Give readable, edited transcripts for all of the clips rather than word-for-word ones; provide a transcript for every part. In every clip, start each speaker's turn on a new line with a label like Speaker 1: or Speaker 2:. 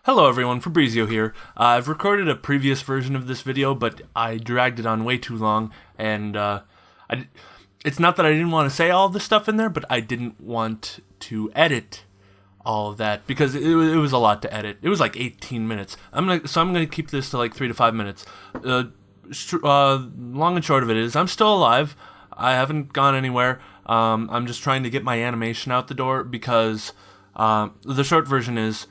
Speaker 1: Hello everyone, Fabbrizio here. I've recorded a previous version of this video, but I dragged it on way too long, and it's not that I didn't want to say all this stuff in there, but I didn't want to edit all of that, because it was a lot to edit. It was like 18 minutes. I'm gonna keep this to like 3 to 5 minutes. Long and short of it is, I'm still alive. I haven't gone anywhere. I'm just trying to get my animation out the door, because the short version is,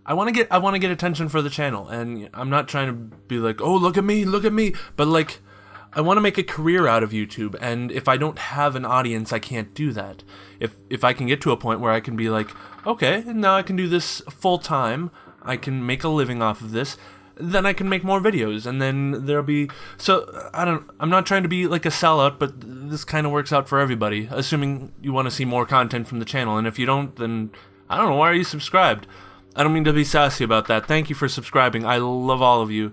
Speaker 1: I want to get attention for the channel, and I'm not trying to be like, oh, look at me, but like, I want to make a career out of YouTube, and if I don't have an audience, I can't do that. If I can get to a point where I can be like, okay, now I can do this full time, I can make a living off of this, then I can make more videos, and then there'll be, so, I'm not trying to be like a sellout, but this kind of works out for everybody, assuming you want to see more content from the channel, and if you don't, then, I don't know, why are you subscribed? I don't mean to be sassy about that. Thank you for subscribing. I love all of you.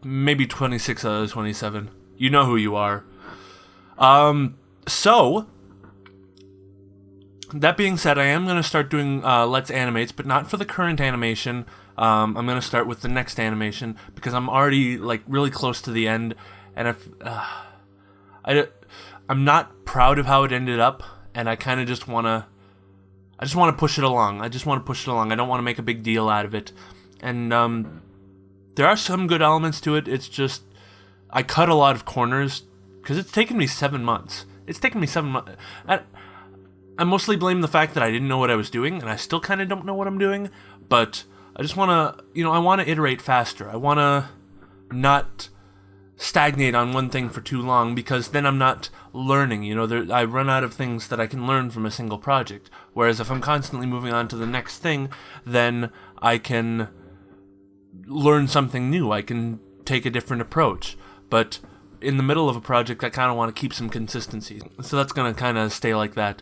Speaker 1: Maybe 26 out of 27. You know who you are. So, that being said, I am going to start doing Let's Animates, but not for the current animation. I'm going to start with the next animation, because I'm already, like, really close to the end, and I'm not proud of how it ended up, and I kind of just want to push it along. I don't want to make a big deal out of it. And there are some good elements to it. It's just, I cut a lot of corners, because it's taken me 7 months. I mostly blame the fact that I didn't know what I was doing, and I still kind of don't know what I'm doing. But I just want to, I want to iterate faster. I want to not stagnate on one thing for too long, because then I'm not learning. I run out of things that I can learn from a single project. Whereas if I'm constantly moving on to the next thing, then I can learn something new. I can take a different approach. But in the middle of a project, I kind of want to keep some consistency. So that's going to kind of stay like that.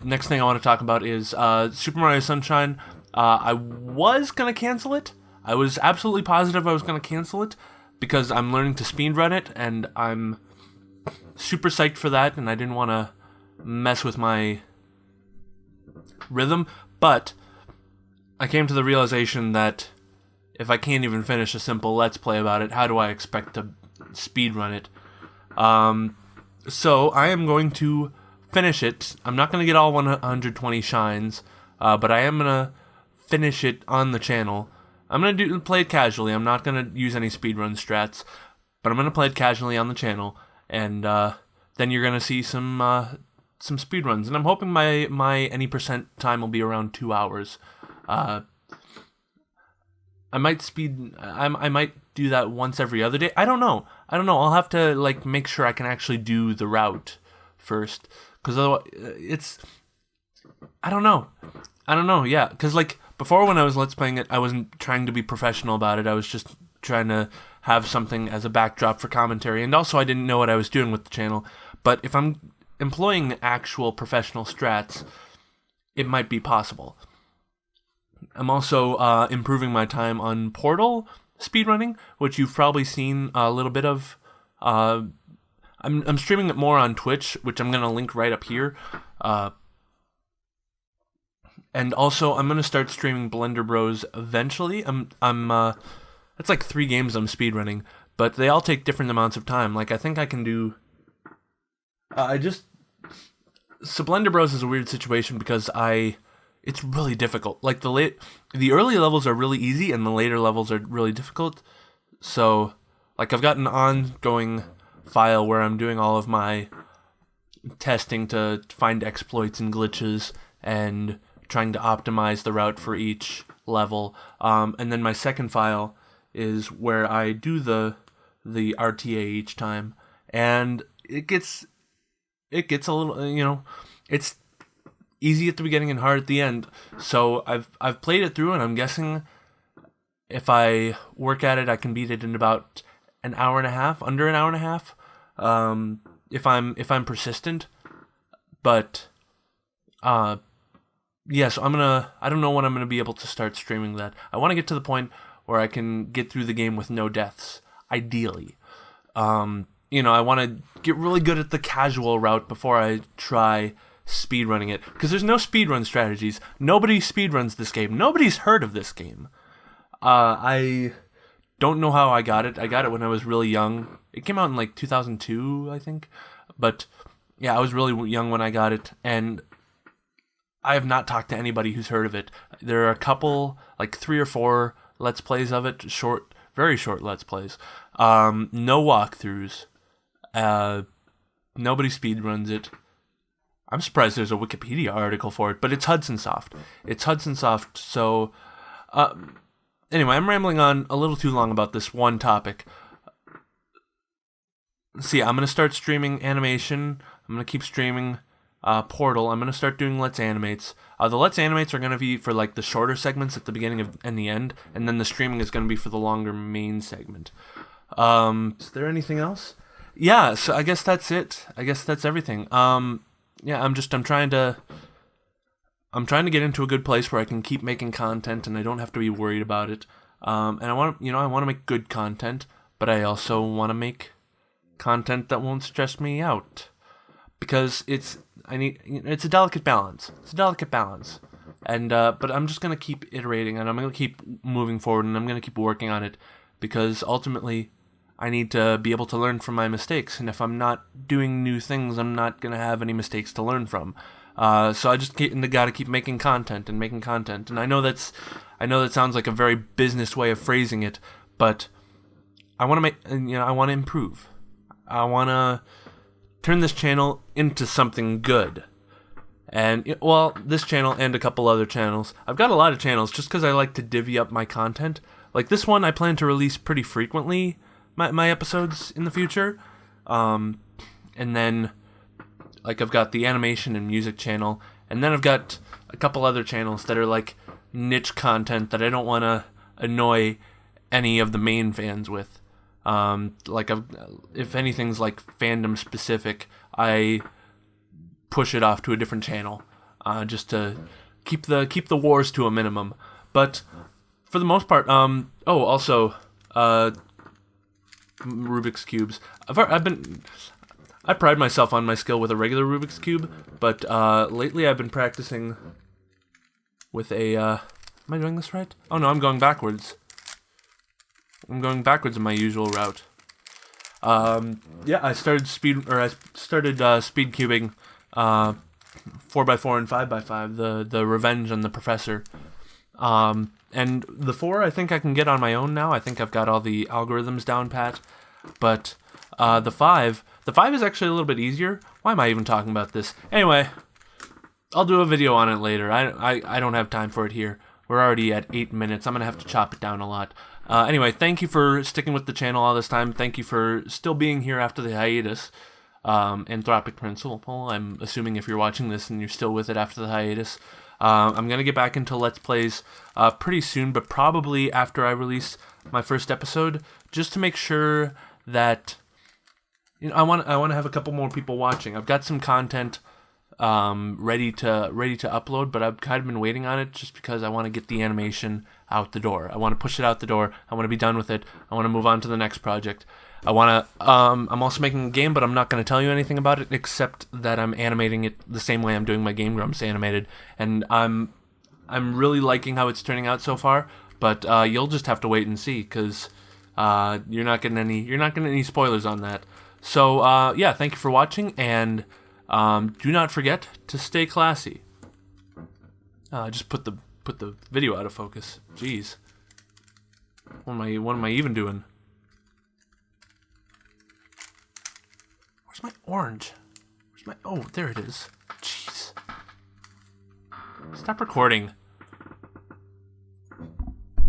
Speaker 1: Next thing I want to talk about is Super Mario Sunshine. I was going to cancel it. I was absolutely positive I was going to cancel it, because I'm learning to speedrun it, and I'm super psyched for that, and I didn't want to mess with my rhythm, but I came to the realization that if I can't even finish a simple Let's Play about it, how do I expect to speedrun it? So I am going to finish it. I'm not going to get all 120 shines, but I am going to finish it on the channel. I'm going to play it casually. I'm not going to use any speedrun strats, but I'm going to play it casually on the channel, and then you're going to see some speedruns. And I'm hoping my any percent time will be around 2 hours. I might do that once every other day. I don't know. I'll have to make sure I can actually do the route first, because otherwise I don't know. Yeah, because before, when I was Let's Playing it, I wasn't trying to be professional about it. I was just trying to have something as a backdrop for commentary, and also I didn't know what I was doing with the channel. But if I'm employing actual professional strats, it might be possible. I'm also improving my time on Portal speedrunning, which you've probably seen a little bit of. I'm streaming it more on Twitch, which I'm going to link right up here. And also, I'm gonna start streaming Blender Bros eventually. It's like 3 games I'm speedrunning, but they all take different amounts of time. I think I can do. So Blender Bros is a weird situation, because it's really difficult. The early levels are really easy, and the later levels are really difficult. So, I've got an ongoing file where I'm doing all of my testing to find exploits and glitches, and trying to optimize the route for each level, and then my second file is where I do the RTA each time, and it gets a little, it's easy at the beginning and hard at the end. So I've played it through, and I'm guessing if I work at it, I can beat it in about an hour and a half, under an hour and a half, if I'm persistent. But yeah, so I don't know when I'm going to be able to start streaming that. I want to get to the point where I can get through the game with no deaths, ideally. I want to get really good at the casual route before I try speedrunning it, because there's no speedrun strategies. Nobody speedruns this game. Nobody's heard of this game. I don't know how I got it. I got it when I was really young. It came out in like 2002, I think. But yeah, I was really young when I got it, and I have not talked to anybody who's heard of it. There are a couple, like 3 or 4 Let's Plays of it, very short Let's Plays. No walkthroughs. Nobody speedruns it. I'm surprised there's a Wikipedia article for it, but it's Hudson Soft. So anyway, I'm rambling on a little too long about this one topic. See, I'm going to start streaming animation. I'm going to keep streaming Portal. I'm going to start doing Let's Animates. The Let's Animates are going to be for like the shorter segments at the beginning and the end, and then the streaming is going to be for the longer main segment. Is there anything else? Yeah, so I guess that's it. I guess that's everything. Yeah, I'm trying to get into a good place where I can keep making content and I don't have to be worried about it. And I want to make good content, but I also want to make content that won't stress me out, because it's a delicate balance. And but I'm just gonna keep iterating, and I'm gonna keep moving forward, and I'm gonna keep working on it, because ultimately I need to be able to learn from my mistakes, and if I'm not doing new things, I'm not gonna have any mistakes to learn from. So I just gotta keep making content, and I know that sounds like a very business way of phrasing it, but I want to improve. I want to turn this channel into something good. And, well, this channel and a couple other channels. I've got a lot of channels just because I like to divvy up my content. Like this one, I plan to release pretty frequently, my episodes in the future. And then, like, I've got the animation and music channel. And then I've got a couple other channels that are, like, niche content that I don't want to annoy any of the main fans with. If anything's like fandom specific, I push it off to a different channel, just to keep the wars to a minimum. But for the most part, also Rubik's cubes. I pride myself on my skill with a regular Rubik's cube, but lately I've been practicing with a. Am I doing this right? Oh no, I'm going backwards. I'm going backwards in my usual route. Yeah, I started speed cubing 4x4 and 5x5, the Revenge and the Professor. And the 4 I think I can get on my own now. I think I've got all the algorithms down pat. But the 5 is actually a little bit easier. Why am I even talking about this? Anyway, I'll do a video on it later. I don't have time for it here. We're already at 8 minutes. I'm going to have to chop it down a lot. Anyway, thank you for sticking with the channel all this time. Thank you for still being here after the hiatus. Anthropic Principle, I'm assuming if you're watching this and you're still with it after the hiatus. I'm going to get back into Let's Plays pretty soon, but probably after I release my first episode, just to make sure that I want to have a couple more people watching. I've got some content ready to upload, but I've kind of been waiting on it just because I want to get the animation out the door. I want to push it out the door. I want to be done with it. I want to move on to the next project. I'm also making a game, but I'm not going to tell you anything about it except that I'm animating it the same way I'm doing my Game Grumps animated, and I'm really liking how it's turning out so far. But you'll just have to wait and see, because you're not getting any spoilers on that. So yeah, thank you for watching, and do not forget to stay classy. Just put the video out of focus. Jeez. What am I even doing? Where's my orange? Oh, there it is. Jeez. Stop recording.